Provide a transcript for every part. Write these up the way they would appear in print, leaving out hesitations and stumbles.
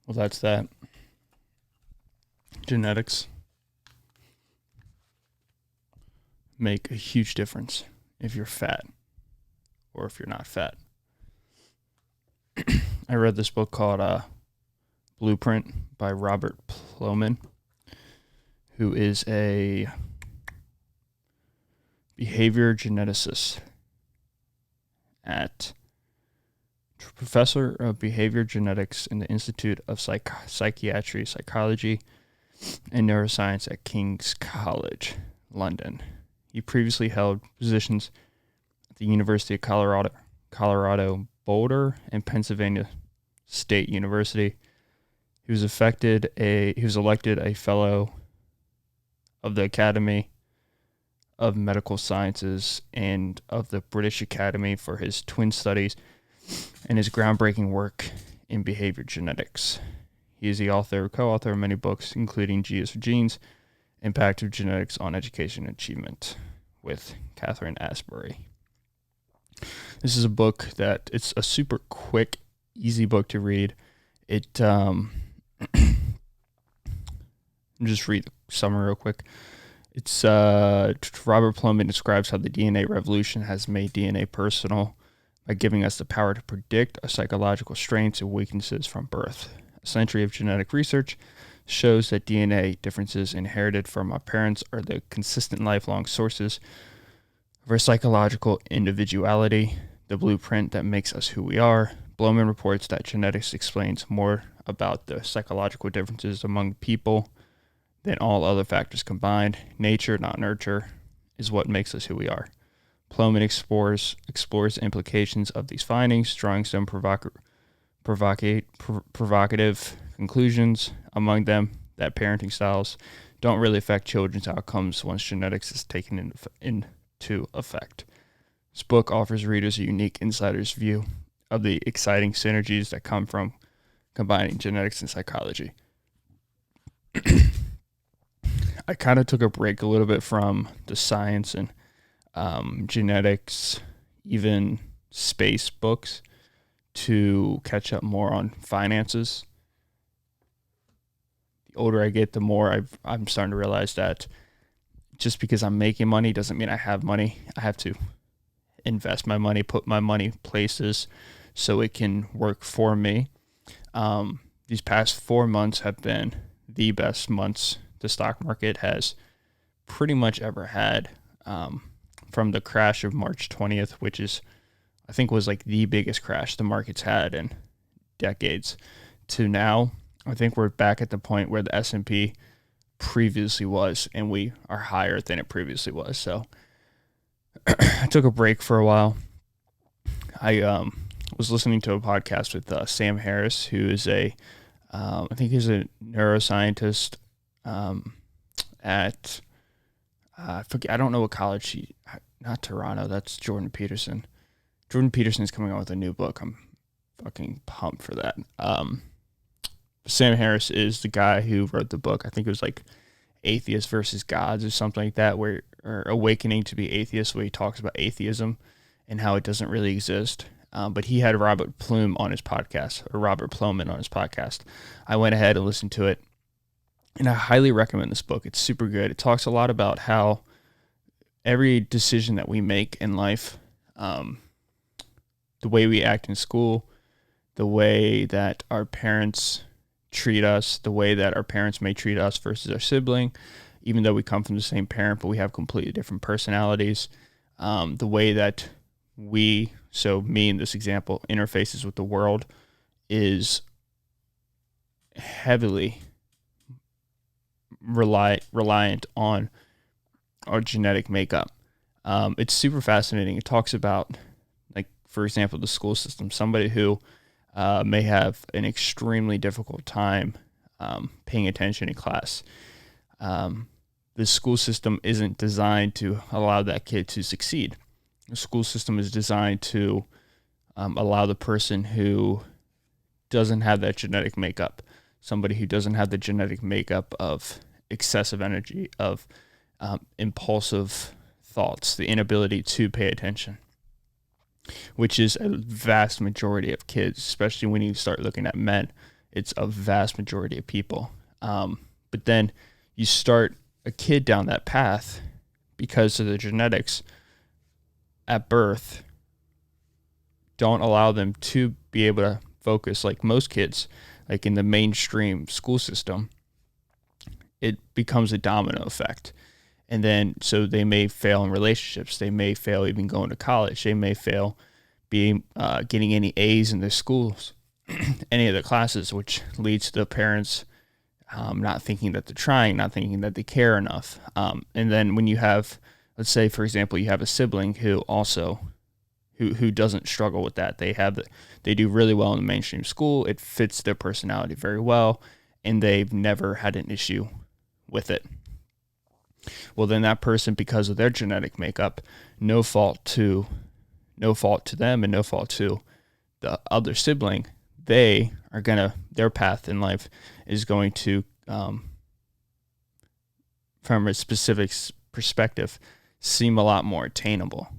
Well, that's that. Genetics make a huge difference if you're fat or if you're not fat. I read this book called Blueprint by Robert Plomin, who is a behavior geneticist at professor of behavior genetics in the Institute of Psychiatry, Psychology, and Neuroscience at King's College, London. He previously held positions at the University of Colorado Boulder, and Pennsylvania State University. He was elected a fellow of the Academy of Medical Sciences and of the British Academy for his twin studies and his groundbreaking work in behavior genetics. He is the co-author of many books, including G is for Genes, Impact of Genetics on Education and Achievement, with Catherine Asbury. This is a book that it's a super quick, easy book to read. It just read the summary real quick. It's Robert Plomin describes how the DNA revolution has made DNA personal by giving us the power to predict our psychological strengths and weaknesses from birth. A century of genetic research shows that DNA differences inherited from our parents are the consistent lifelong sources of our psychological individuality, the blueprint that makes us who we are. Plomin reports that genetics explains more about the psychological differences among people than all other factors combined. Nature, not nurture, is what makes us who we are. Plomin explores the implications of these findings, drawing some provocative conclusions, among them that parenting styles don't really affect children's outcomes once genetics is taken into effect. This book offers readers a unique insider's view of the exciting synergies that come from combining genetics and psychology. I kind of took a break a little bit from the science and genetics, even space books, to catch up more on finances. The older I get, the more I'm starting to realize that just because I'm making money doesn't mean I have money. I have to invest my money, put my money places so it can work for me. These past 4 months have been the best months the stock market has pretty much ever had. From the crash of March 20th, which I think was like the biggest crash the market's had in decades, to now, I think we're back at the point where the S&P previously was, and we are higher than it previously was. So I took a break for a while. I was listening to a podcast with Sam Harris, who is I think he's a neuroscientist at I forget. I don't know what college not Toronto. That's Jordan Peterson. Jordan Peterson is coming out with a new book. I'm fucking pumped for that. Sam Harris is the guy who wrote the book. I think it was like Atheists versus Gods or something like that, or Awakening to be Atheist, where he talks about atheism and how it doesn't really exist. But he had Robert Plomin on his podcast. I went ahead and listened to it, and I highly recommend this book. It's super good. It talks a lot about how every decision that we make in life, the way we act in school, the way that our parents treat us, the way that our parents may treat us versus our sibling, even though we come from the same parent, but we have completely different personalities, the way that me in this example, interfaces with the world is heavily reliant on our genetic makeup. It's super fascinating. It talks about, like, for example, the school system. Somebody who may have an extremely difficult time paying attention in class. The school system isn't designed to allow that kid to succeed. The school system is designed to allow the person who doesn't have that genetic makeup, somebody who doesn't have the genetic makeup of excessive energy, of impulsive thoughts, the inability to pay attention, which is a vast majority of kids, especially when you start looking at men. It's a vast majority of people. But then you start a kid down that path because of the genetics at birth don't allow them to be able to focus like most kids, like in the mainstream school system. It becomes a domino effect. And then, so they may fail in relationships. They may fail even going to college. They may fail being getting any A's in their schools, any of the classes, which leads to the parents not thinking that they're trying, not thinking that they care enough. And then when you have, let's say, for example, you have a sibling who also who doesn't struggle with that. They do really well in the mainstream school. It fits their personality very well, and they've never had an issue with it. Well, then that person, because of their genetic makeup, no fault to them and no fault to the other sibling, their path in life is going to, from a specific perspective, seem a lot more attainable.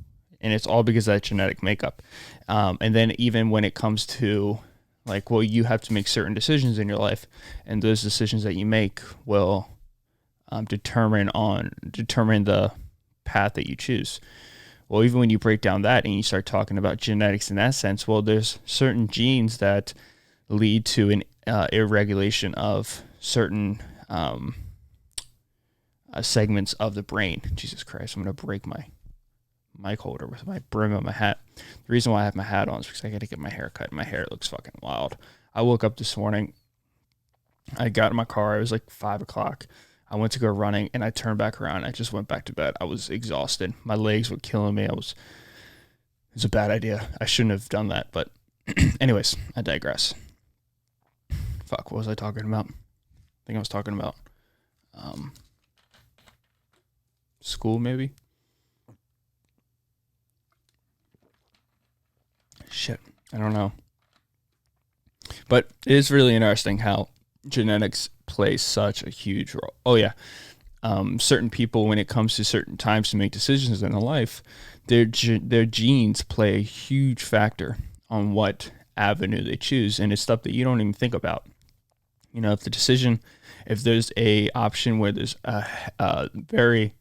And it's all because of that genetic makeup. And then even when it comes to like, well, you have to make certain decisions in your life, and those decisions that you make will determine the path that you choose. Well, even when you break down that and you start talking about genetics in that sense, well, there's certain genes that lead to an irregulation of certain segments of the brain. Jesus Christ, I'm going to break my mic holder with my brim of my hat. The reason why I have my hat on is because I got to get my hair cut. My hair looks fucking wild. I woke up this morning. I got in my car. It was like 5 o'clock. I went to go running, and I turned back around. I just went back to bed. I was exhausted. My legs were killing me. It was a bad idea. I shouldn't have done that. But anyways, I digress. Fuck, what was I talking about? I think I was talking about school, maybe? Shit, I don't know. But it is really interesting how genetics plays such a huge role. Oh yeah, certain people, when it comes to certain times to make decisions in their life, their genes play a huge factor on what avenue they choose, and it's stuff that you don't even think about. You know, if there's a option where there's a very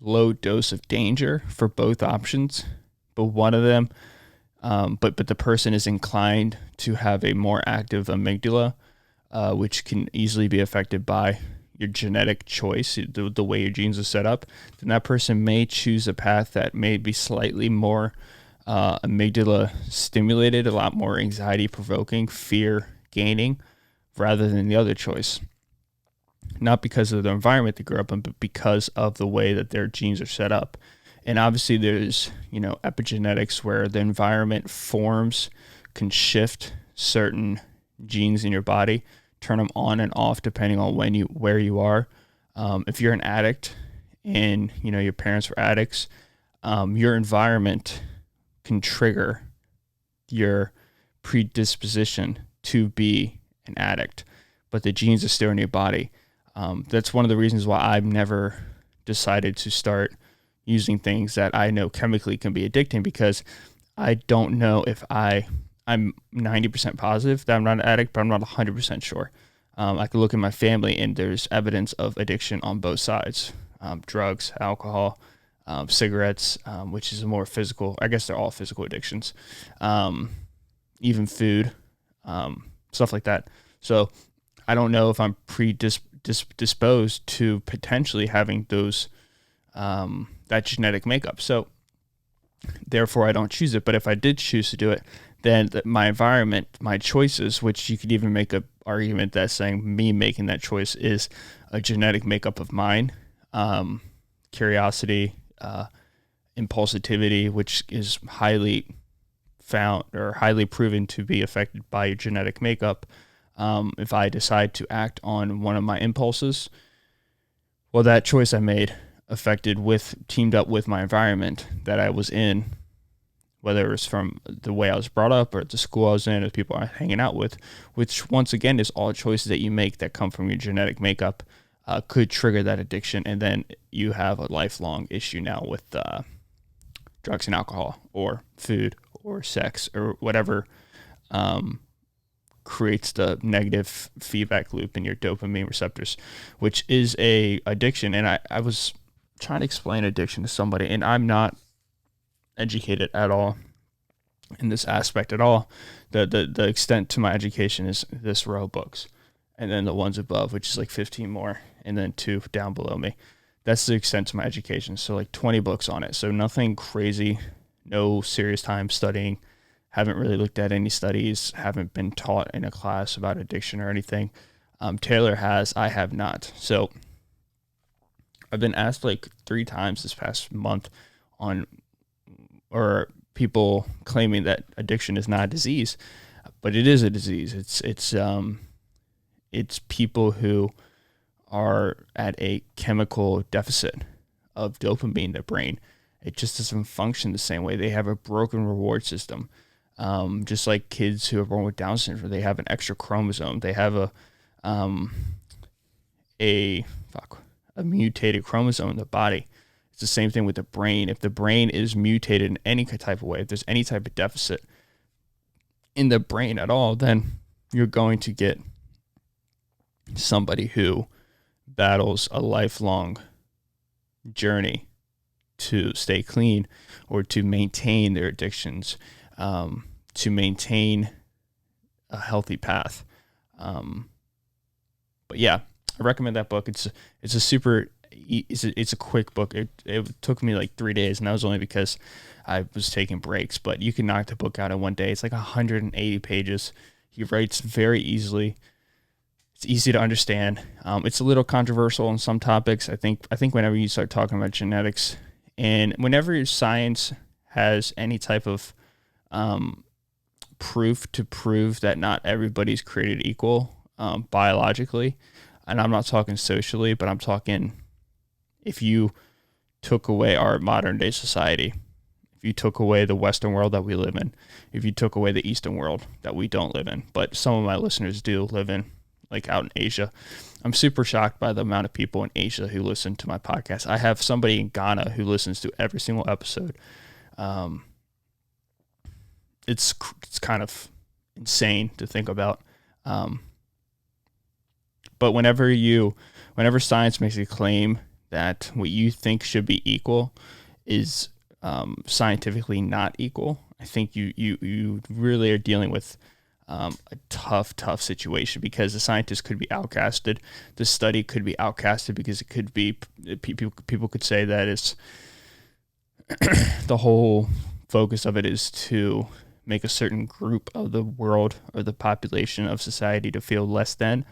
low dose of danger for both options, but one of them, but the person is inclined to have a more active amygdala, which can easily be affected by your genetic choice, the way your genes are set up, then that person may choose a path that may be slightly more amygdala stimulated, a lot more anxiety provoking, fear gaining, rather than the other choice. Not because of the environment they grew up in, but because of the way that their genes are set up. And obviously there's, epigenetics where the environment can shift certain genes in your body, turn them on and off depending on where you are. If you're an addict and, your parents were addicts, your environment can trigger your predisposition to be an addict, but the genes are still in your body. That's one of the reasons why I've never decided to start using things that I know chemically can be addicting, because I don't know if I'm 90% positive that I'm not an addict, but I'm not 100% sure. I can look at my family and there's evidence of addiction on both sides. Drugs, alcohol, cigarettes, which is a more physical, I guess they're all physical addictions. Even food, stuff like that. So I don't know if I'm predisposed to potentially having those, that genetic makeup. So therefore I don't choose it. But if I did choose to do it, then my environment, my choices, which you could even make an argument that saying me making that choice is a genetic makeup of mine, curiosity, impulsivity, which is highly found or highly proven to be affected by your genetic makeup. If I decide to act on one of my impulses, well, that choice I made teamed up with my environment that I was in, whether it was from the way I was brought up or the school I was in or the people I was hanging out with, which once again is all choices that you make that come from your genetic makeup, could trigger that addiction. And then you have a lifelong issue now with drugs and alcohol or food or sex or whatever creates the negative feedback loop in your dopamine receptors, which is a addiction. And I was trying to explain addiction to somebody, and I'm not educated at all in this aspect at all. The extent to my education is this row of books, and then the ones above, which is like 15 more, and then 2 down below me. That's the extent to my education. So like 20 books on it. So nothing crazy, no serious time studying. Haven't really looked at any studies. Haven't been taught in a class about addiction or anything. Taylor has. I have not. So I've been asked like 3 times this past month or people claiming that addiction is not a disease, but it is a disease. It's people who are at a chemical deficit of dopamine in their brain. It just doesn't function the same way. They have a broken reward system. Just like kids who are born with Down syndrome, they have an extra chromosome. They have a mutated chromosome in the body. It's the same thing with the brain. If the brain is mutated in any type of way, if there's any type of deficit in the brain at all, then you're going to get somebody who battles a lifelong journey to stay clean or to maintain their addictions, to maintain a healthy path. But yeah, I recommend that book. It's a quick book. It took me like 3 days, and that was only because I was taking breaks. But you can knock the book out in one day. It's like 180 pages. He writes very easily. It's easy to understand. It's a little controversial on some topics. I think whenever you start talking about genetics, and whenever science has any type of proof to prove that not everybody's created equal biologically, and I'm not talking socially, but I'm talking if you took away our modern day society, if you took away the Western world that we live in, if you took away the Eastern world that we don't live in, but some of my listeners do live in, like out in Asia. I'm super shocked by the amount of people in Asia who listen to my podcast. I have somebody in Ghana who listens to every single episode. It's kind of insane to think about. But whenever science makes a claim that what you think should be equal is scientifically not equal, I think you really are dealing with a tough situation, because the scientist could be outcasted. The study could be outcasted because it could be people could say that it's the whole focus of it is to make a certain group of the world or the population of society to feel less than.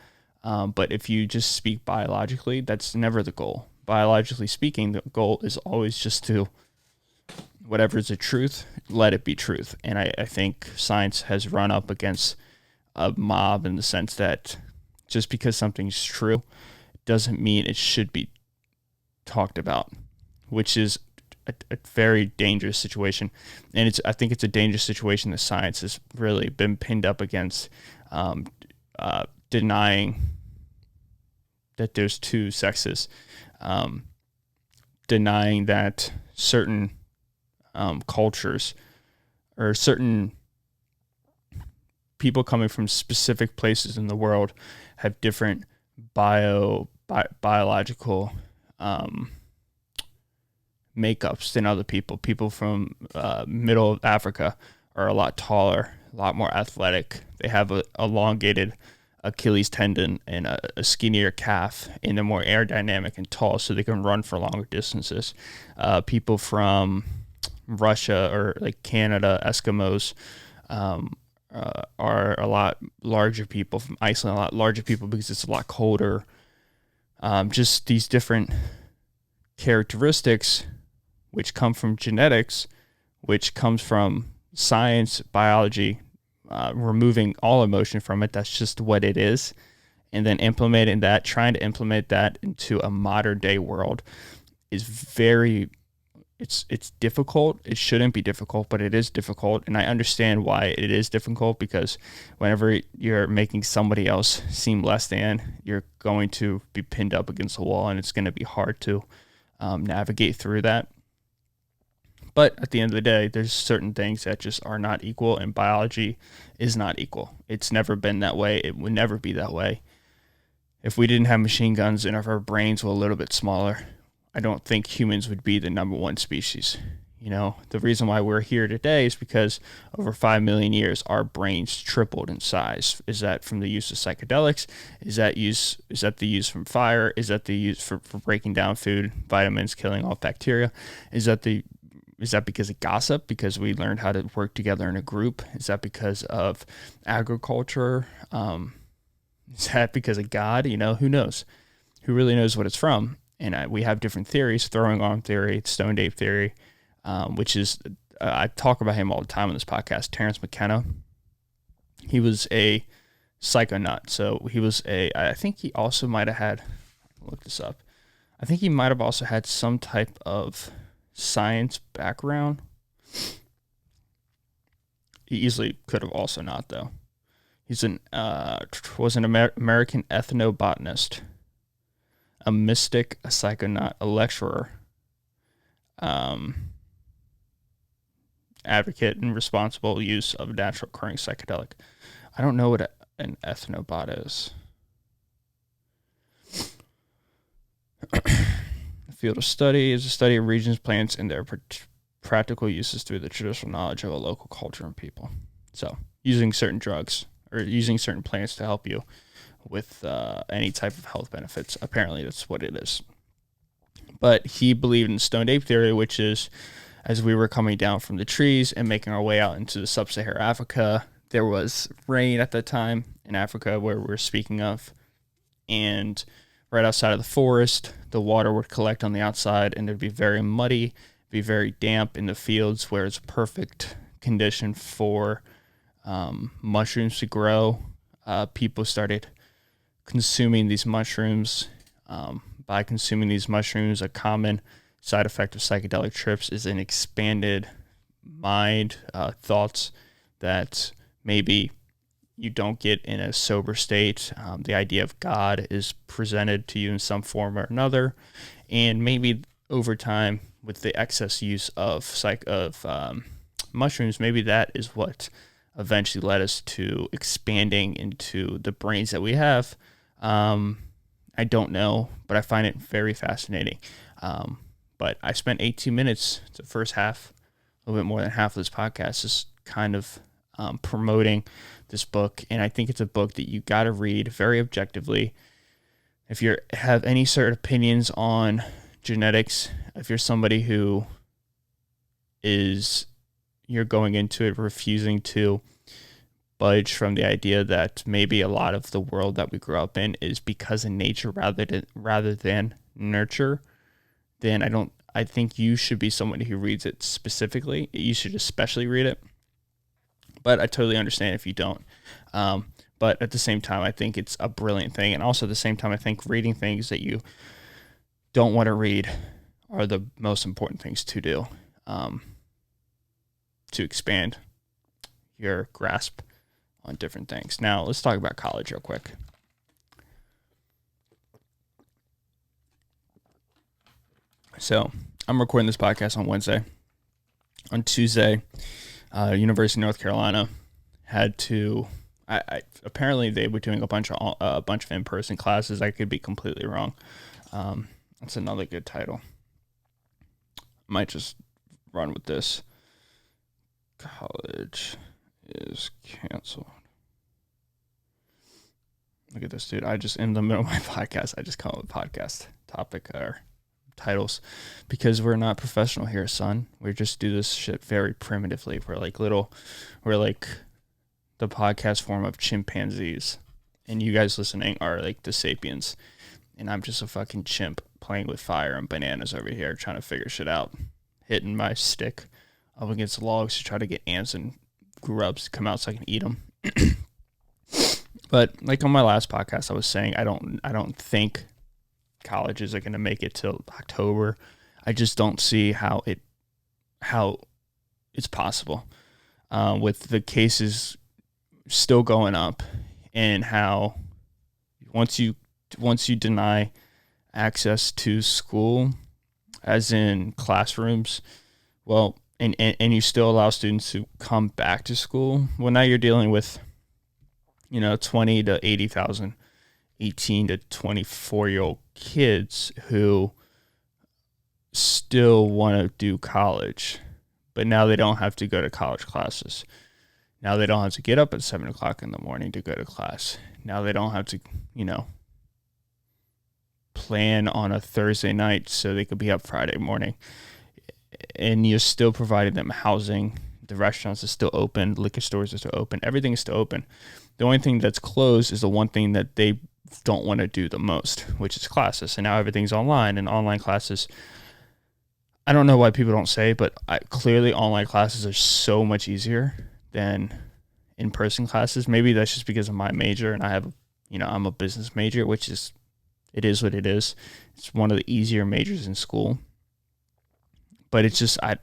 But if you just speak biologically, that's never the goal. Biologically speaking, the goal is always just to, whatever is the truth, let it be truth. And I think science has run up against a mob in the sense that just because something's true doesn't mean it should be talked about, which is a very dangerous situation. And I think it's a dangerous situation that science has really been pinned up against, denying that there's 2 sexes, denying that certain cultures or certain people coming from specific places in the world have different biological makeups than other people. People from middle Africa are a lot taller, a lot more athletic. They have a elongated Achilles tendon and a skinnier calf, and they're more aerodynamic and tall, so they can run for longer distances. People from Russia or like Canada, Eskimos, are a lot larger people. From Iceland, a lot larger people because it's a lot colder. Just these different characteristics which come from genetics, which comes from science, biology, removing all emotion from it. That's just what it is. And then trying to implement that into a modern day world is it's difficult. It shouldn't be difficult, but it is difficult. And I understand why it is difficult, because whenever you're making somebody else seem less than, you're going to be pinned up against the wall, and it's going to be hard to navigate through that. But at the end of the day, there's certain things that just are not equal, and biology is not equal. It's never been that way. It would never be that way. If we didn't have machine guns and if our brains were a little bit smaller, I don't think humans would be the number one species. You know, the reason why we're here today is because over 5 million years, our brains tripled in size. Is that from the use of psychedelics? Is that the use from fire? Is that the use for breaking down food, vitamins, killing off bacteria? Is that because of gossip? Because we learned how to work together in a group? Is that because of agriculture? Is that because of God? You know, who knows? Who really knows what it's from? And we have different theories: throwing arm theory, stoned ape theory. Which is, I talk about him all the time on this podcast, Terence McKenna. He was a psychonaut. So I think he also might have had, look this up. I think he might have also had some type of science background. He easily could have also not, though. He's was an American ethnobotanist, a mystic, a psychonaut, a lecturer, advocate and responsible use of natural occurring psychedelic. I don't know what an ethnobot is. The field of study is the study of regions, plants, and their practical uses through the traditional knowledge of a local culture and people. So, using certain drugs or using certain plants to help you with any type of health benefits. Apparently, that's what it is. But he believed in stoned ape theory, which is, as we were coming down from the trees and making our way out into the sub-Saharan Africa, there was rain at that time in Africa where we're speaking of. And right outside of the forest, the water would collect on the outside and it'd be very muddy, be very damp in the fields where it's perfect condition for mushrooms to grow. People started consuming these mushrooms. By consuming these mushrooms, a common side effect of psychedelic trips is an expanded mind, thoughts that maybe you don't get in a sober state. The idea of God is presented to you in some form or another, and maybe over time, with the excess use of mushrooms, maybe that is what eventually led us to expanding into the brains that we have. I don't know, but I find it very fascinating. But I spent 18 minutes, the first half, a little bit more than half of this podcast, just kind of promoting this book. And I think it's a book that you got to read very objectively. If you have any certain opinions on genetics, if you're somebody who you're going into it refusing to budge from the idea that maybe a lot of the world that we grew up in is because of nature rather than nurture, then I think you should be somebody who reads it specifically. You should especially read it. But I totally understand if you don't. But at the same time, I think it's a brilliant thing. And also at the same time, I think reading things that you don't want to read are the most important things to do to expand your grasp on different things. Now, let's talk about college real quick. So, I'm recording this podcast on Wednesday. On Tuesday, University of North Carolina had to. Apparently they were doing a bunch of in-person classes. I could be completely wrong. That's another good title. Might just run with this. College is canceled. Look at this, dude. I just, in the middle of my podcast, I just come up with podcast topic or titles because we're not professional here, son. We just do this shit very primitively. We're like the podcast form of chimpanzees, and you guys listening are like the sapiens, and I'm just a fucking chimp playing with fire and bananas over here trying to figure shit out, hitting my stick up against logs to try to get ants and grubs to come out so I can eat them. But like on my last podcast, I was saying I don't think colleges are going to make it till October. I just don't see how it's possible with the cases still going up, and how once you deny access to school, as in classrooms, well, and you still allow students to come back to school. Well, now you're dealing with, 20 to 80,000 18 to 24-year-old kids who still want to do college, but now they don't have to go to college classes. Now they don't have to get up at 7 o'clock in the morning to go to class. Now they don't have to, plan on a Thursday night so they could be up Friday morning. And you're still providing them housing. The restaurants are still open. Liquor stores are still open. Everything is still open. The only thing that's closed is the one thing that they don't want to do the most, which is classes. And now everything's online, and online classes, I don't know why people don't say, but clearly online classes are so much easier than in-person classes. Maybe that's just because of my major, and I have, I'm a business major, which is, it is what it is. It's one of the easier majors in school. But it's just, I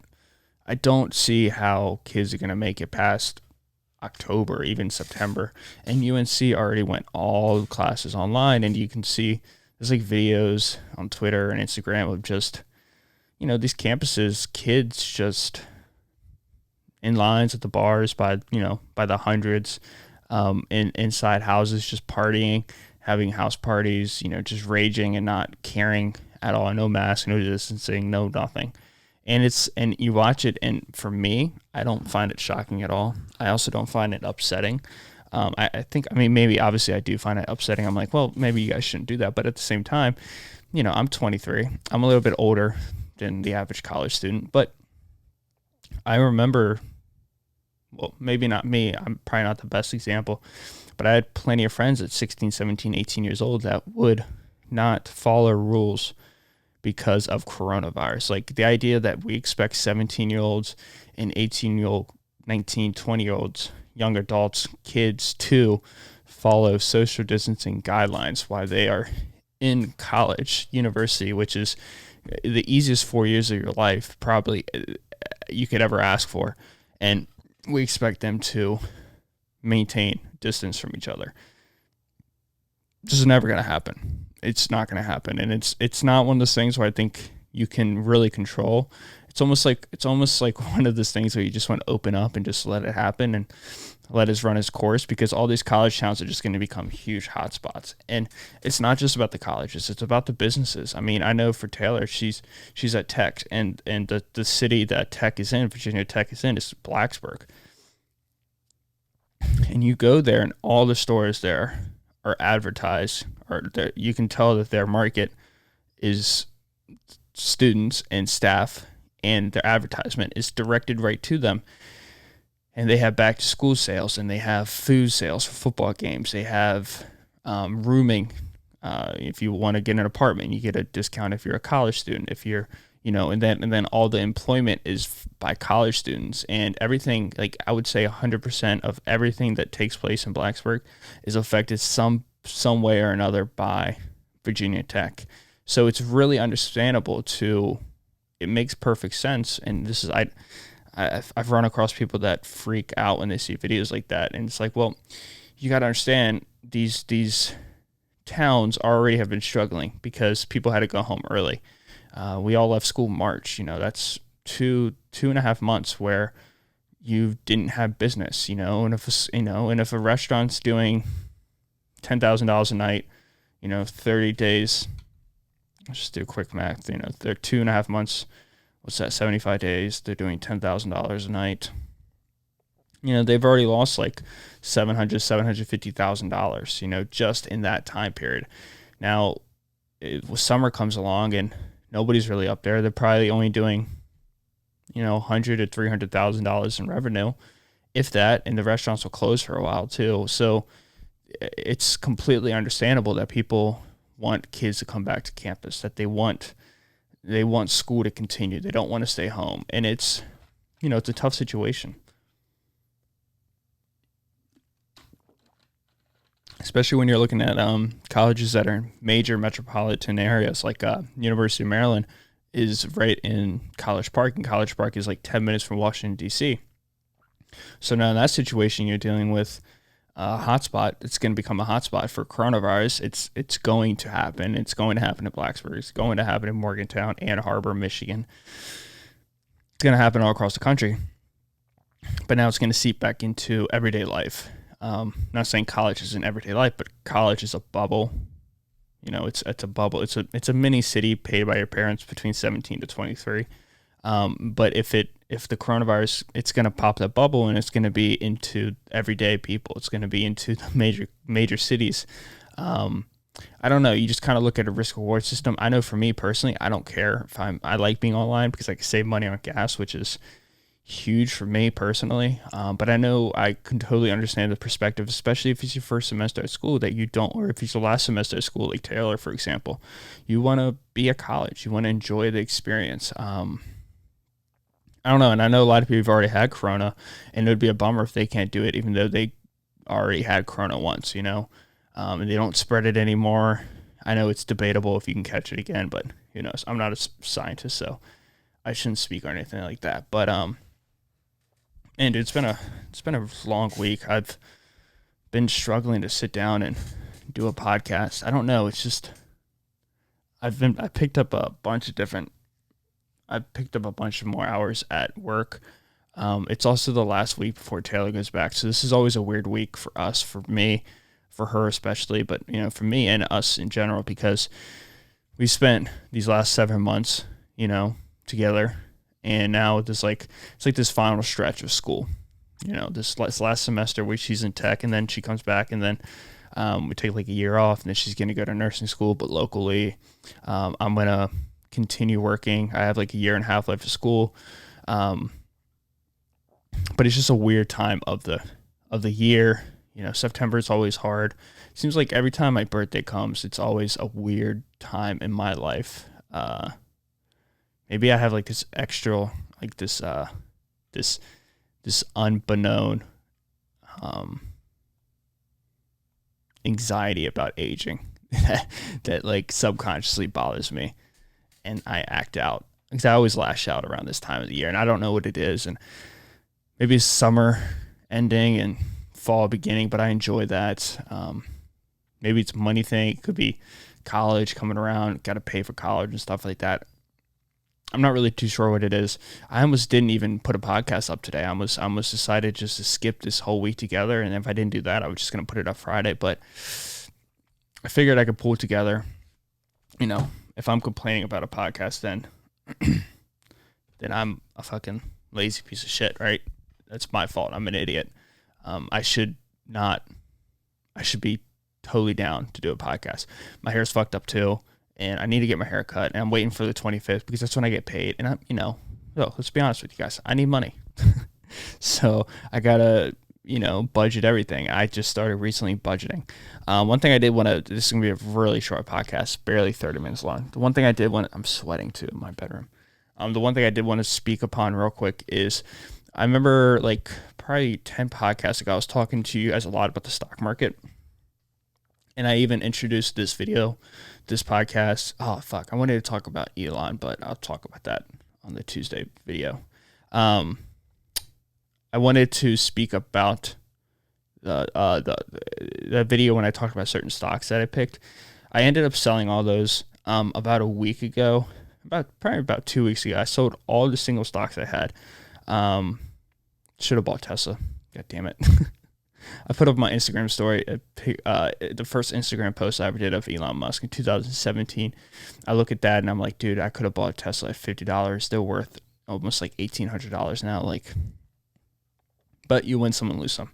don't see how kids are going to make it past October, even September. And UNC already went all classes online, and you can see there's like videos on Twitter and Instagram of just, these campuses, kids just in lines at the bars by the hundreds, inside houses, just partying, having house parties, just raging and not caring at all. No mask, no distancing, no nothing. And you watch it, and for me, I don't find it shocking at all. I also don't find it upsetting. I think, maybe obviously I do find it upsetting. I'm like, well, maybe you guys shouldn't do that. But at the same time, I'm 23. I'm a little bit older than the average college student. But I remember, well, maybe not me. I'm probably not the best example. But I had plenty of friends at 16, 17, 18 years old that would not follow rules because of coronavirus. Like the idea that we expect 17-year-olds and 18-year-old, 19, 20-year-olds, young adults, kids to follow social distancing guidelines while they are in college, university, which is the easiest 4 years of your life probably you could ever ask for. And we expect them to maintain distance from each other. This is never going to happen. It's not going to happen. And it's not one of those things where I think you can really control. It's almost like one of those things where you just want to open up and just let it happen and let it run its course, because all these college towns are just going to become huge hotspots. And it's not just about the colleges, it's about the businesses. I mean, I know for Taylor, she's at Tech, and the city that Tech is in, Virginia Tech is in, is Blacksburg. And you go there and all the stores there are advertised, or you can tell that their market is students and staff, and their advertisement is directed right to them. And they have back to school sales, and they have food sales for football games. They have rooming. If you want to get an apartment, you get a discount if you're a college student. If you're, and then all the employment is by college students, and everything. Like I would say, 100% of everything that takes place in Blacksburg is affected some way or another by Virginia Tech. So it's really understandable it makes perfect sense. And this is, I've run across people that freak out when they see videos like that. And it's like, well, you got to understand these towns already have been struggling because people had to go home early. We all left school March, that's 2.5 months where you didn't have business, and if a restaurant's doing $10,000 a night, 30 days, let's just do a quick math, they're 2.5 months. What's that? 75 days. They're doing $10,000 a night. They've already lost like $750,000, just in that time period. Now, summer comes along and nobody's really up there. They're probably only doing, $100,000 to $300,000 in revenue, if that, and the restaurants will close for a while too. So it's completely understandable that people want kids to come back to campus, that they want school to continue. They don't want to stay home. And it's a tough situation. Especially when you're looking at colleges that are in major metropolitan areas, like University of Maryland is right in College Park, and College Park is like 10 minutes from Washington, D.C. So now in that situation, you're dealing with a hotspot. It's going to become a hotspot for coronavirus. It's going to happen. It's going to happen in Blacksburg. It's going to happen in Morgantown, Ann Arbor, Michigan. going to happen all across the country. But now it's going to seep back into everyday life. Not saying college isn't everyday life, but college is a bubble. You know, it's a bubble. It's a mini city paid by your parents between 17 to 23. But if the coronavirus, it's going to pop that bubble, and it's going to be into everyday people. It's going to be into the major cities. I don't know. You just kind of look at a risk reward system. I know for me personally, I don't care if I like being online because I can save money on gas, which is huge for me personally. But I know I can totally understand the perspective, especially if it's your first semester at school that you don't, or if it's your last semester at school, like Taylor, for example, you want to be at college, you want to enjoy the experience. I don't know. And I know a lot of people have already had Corona, and it would be a bummer if they can't do it, even though they already had Corona once, you know, and they don't spread it anymore. I know it's debatable if you can catch it again, but who knows? I'm not a scientist, so I shouldn't speak or anything like that. But, and it's been a long week. I've been struggling to sit down and do a podcast. I don't know. It's just, I picked up a bunch of more hours at work. It's also the last week before Taylor goes back. So this is always a weird week for us, for me, for her especially, but you know, for me and us in general, because we spent these last 7 months, you know, together. And now it's like this final stretch of school, you know, this last semester where she's in tech, and then she comes back, and then we take like a year off, and then she's going to go to nursing school, but locally. I'm going to continue working. I have like a year and a half left of school. But it's just a weird time of the year. You know, September is always hard. It seems like every time my birthday comes, it's always a weird time in my life. Maybe I have like this extra, like this unbeknown anxiety about aging that like subconsciously bothers me, and I act out because I always lash out around this time of the year, and I don't know what it is. And maybe it's summer ending and fall beginning, but I enjoy that. Maybe it's a money thing. It could be college coming around, got to pay for college and stuff like that. I'm not really too sure what it is. I almost didn't even put a podcast up today. I almost decided just to skip this whole week together, and if I didn't do that, I was just going to put it up Friday, but I figured I could pull it together. You know, if I'm complaining about a podcast, then I'm a fucking lazy piece of shit, right? That's my fault. I'm an idiot. I should be totally down to do a podcast. My hair's fucked up too, and I need to get my hair cut, and I'm waiting for the 25th because that's when I get paid. And let's be honest with you guys, I need money. So I gotta, budget everything. I just started recently budgeting. One thing I did this is gonna be a really short podcast, barely 30 minutes long. The one thing I did I'm sweating too in my bedroom. The one thing I did want to speak upon real quick is I remember like probably 10 podcasts ago, I was talking to you guys a lot about the stock market. And I even introduced this podcast. Oh, fuck. I wanted to talk about Elon, but I'll talk about that on the Tuesday video. I wanted to speak about the video when I talked about certain stocks that I picked. I ended up selling all those about a week ago, probably about 2 weeks ago. I sold all the single stocks I had. Should have bought Tesla. God damn it. I put up my Instagram story, the first Instagram post I ever did of Elon Musk in 2017. I look at that and I'm like, dude, I could have bought Tesla at $50. They're worth almost like $1,800 now. But you win some and lose some.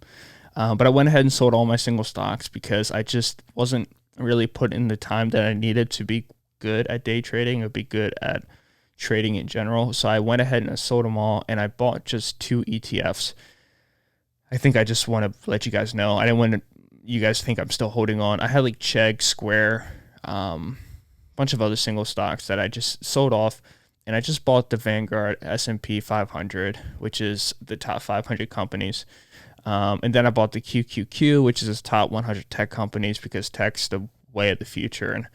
But I went ahead and sold all my single stocks because I just wasn't really put in the time that I needed to be good at day trading or be good at trading in general. So I went ahead and I sold them all, and I bought just 2 ETFs. I think I just want to let you guys know. I didn't want you guys to think I'm still holding on. I had like Chegg, Square, bunch of other single stocks that I just sold off, and I just bought the Vanguard S&P 500, which is the top 500 companies. And then I bought the QQQ, which is the top 100 tech companies, because tech's the way of the future, and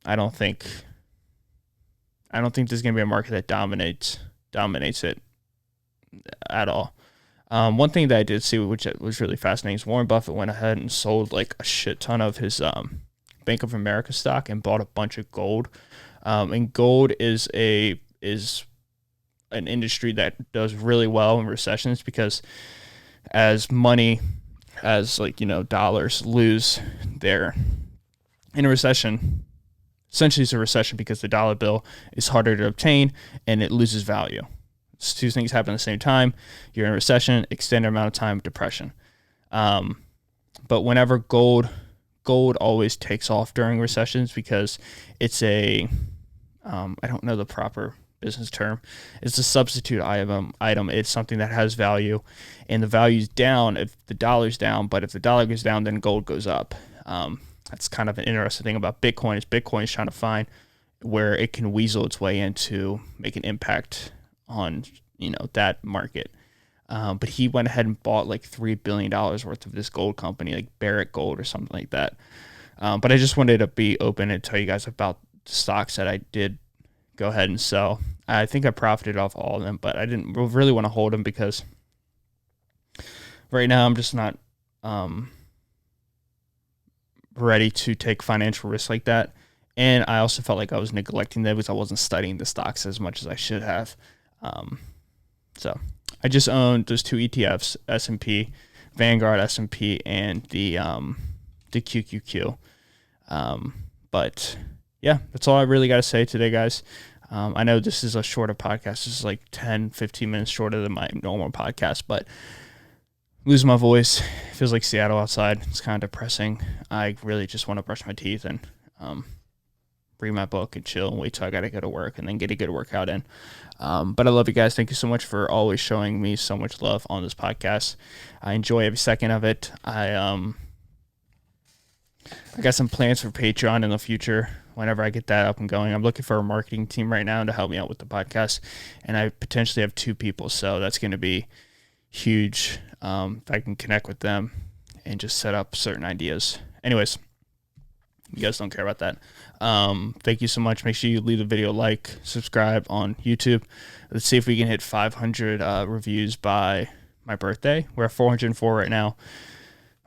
I don't think there's going to be a market that dominates it at all. One thing that I did see, which was really fascinating, is Warren Buffett went ahead and sold like a shit ton of his Bank of America stock and bought a bunch of gold. And gold is an industry that does really well in recessions, because as dollars lose their in a recession. Essentially, it's a recession because the dollar bill is harder to obtain and it loses value. It's two things happen at the same time. You're in a recession, extended amount of time, depression. But whenever gold always takes off during recessions, because it's I don't know the proper business term. It's a substitute item. It's something that has value, and the value's down if the dollar's down. But if the dollar goes down, then gold goes up. That's kind of an interesting thing about Bitcoin. Is Bitcoin is trying to find where it can weasel its way in to make an impact on that market. But he went ahead and bought like $3 billion worth of this gold company, like Barrick Gold or something like that. But I just wanted to be open and tell you guys about the stocks that I did go ahead and sell. I think I profited off all of them, but I didn't really want to hold them because right now I'm just not ready to take financial risk like that. And I also felt like I was neglecting them because I wasn't studying the stocks as much as I should have. So I just owned those two ETFs, S&P, Vanguard S&P, and the QQQ. But yeah, that's all I really got to say today, guys. I know this is a shorter podcast. This is like 10, 15 minutes shorter than my normal podcast, but losing my voice. It feels like Seattle outside. It's kind of depressing. I really just want to brush my teeth and read my book and chill and wait till I got to go to work and then get a good workout in. But I love you guys. Thank you so much for always showing me so much love on this podcast. I enjoy every second of it. I got some plans for Patreon in the future whenever I get that up and going. I'm looking for a marketing team right now to help me out with the podcast, and I potentially have 2 people, so that's going to be huge if I can connect with them and just set up certain ideas. Anyways, you guys don't care about that. Thank you so much. Make sure you leave the video a like, subscribe on YouTube. Let's see if we can hit 500 reviews by my birthday. We're at 404 right now.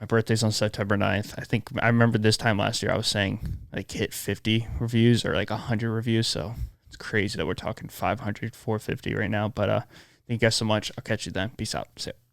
My birthday's on September 9th. I remember this time last year I was saying like hit 50 reviews or like 100 reviews. So it's crazy that we're talking 500, 450 right now. But thank you guys so much. I'll catch you then. Peace out. See ya.